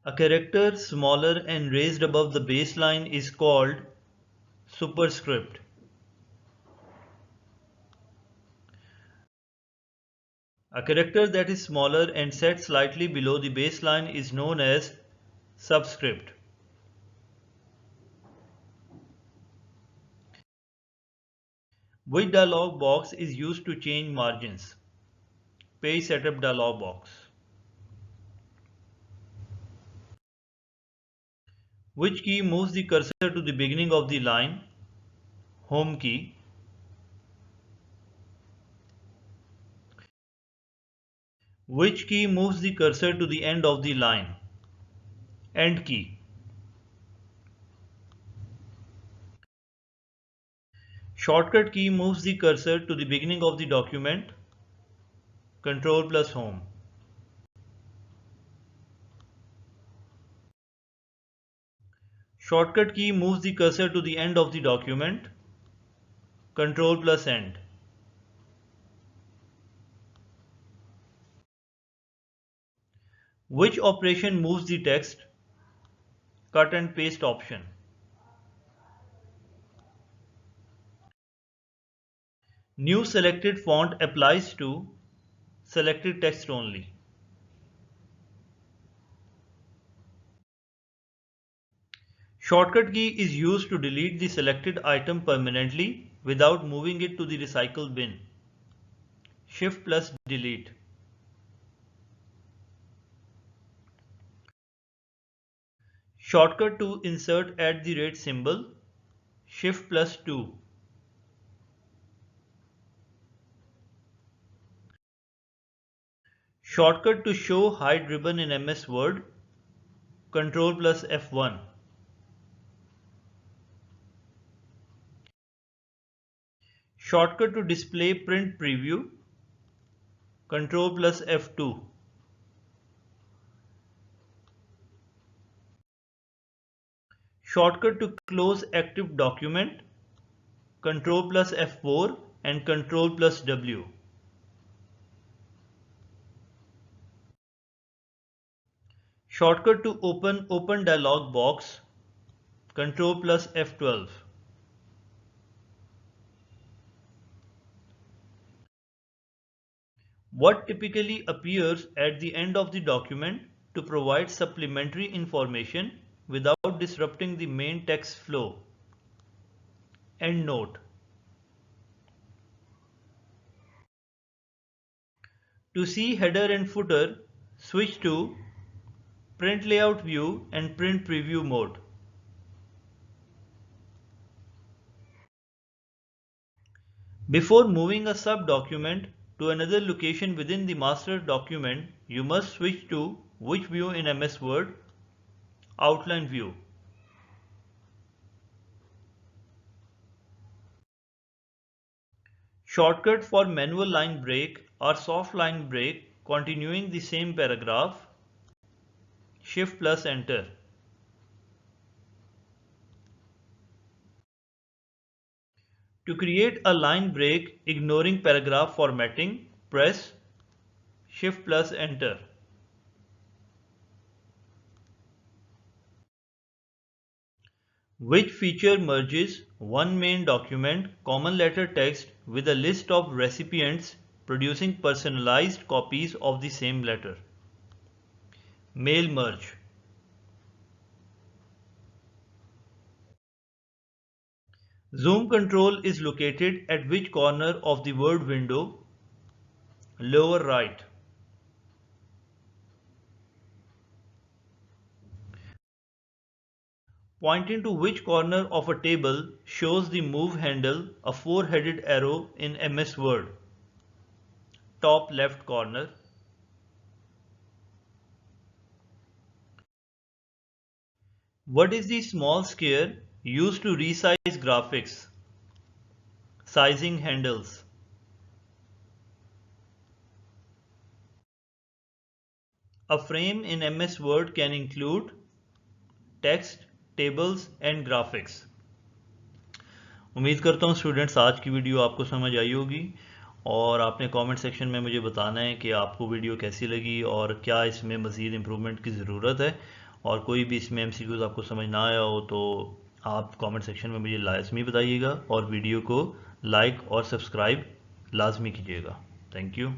A character smaller and raised above the baseline is called superscript. A character that is smaller and set slightly below the baseline is known as subscript. Which dialog box is used to change margins? Page setup dialog box. Which key moves the cursor to the beginning of the line? Home key. Which key moves the cursor to the end of the line? End key. Shortcut key moves the cursor to the beginning of the document. Control plus Home. Shortcut key moves the cursor to the end of the document. Control plus End. Which operation moves the text? Cut and paste option. New selected font applies to selected text only. Shortcut key is used to delete the selected item permanently without moving it to the recycle bin. Shift plus delete. Shortcut to insert @ symbol. Shift plus 2. Shortcut to show hide ribbon in MS Word. Control plus F1. Shortcut to display print preview. Control plus F2. Shortcut to close active document. Control plus F4 and Control plus W. Shortcut to open dialog box. Control plus F12. What typically appears at the end of the document to provide supplementary information without disrupting the main text flow? Endnote. To see header and footer, switch to Print Layout View and Print Preview mode. Before moving a sub-document to another location within the master document, you must switch to which view in MS Word? Outline view. Shortcut for manual line break or soft line break continuing the same paragraph. Shift plus Enter. To create a line break ignoring paragraph formatting, press Shift plus Enter. Which feature merges one main document common letter text with a list of recipients producing personalized copies of the same letter? Mail merge. Zoom control is located at which corner of the Word window? Lower right. Pointing to which corner of a table shows the move handle a four-headed arrow in MS Word? Top left corner. What is the small square used to resize graphics? Sizing handles. A frame in MS Word can include text, tables and graphics. उम्मीद करता हूँ students आज की video आपको समझ आई होगी और आपने कमेंट सेक्शन में मुझे बताना है कि आपको वीडियो कैसी लगी और क्या इसमें मज़ीद इम्प्रूवमेंट की ज़रूरत है और कोई भी इसमें MCQs आपको समझ ना आया हो तो आप कमेंट सेक्शन में मुझे लाजमी बताइएगा और वीडियो को लाइक और सब्सक्राइब लाजमी कीजिएगा। Thank you.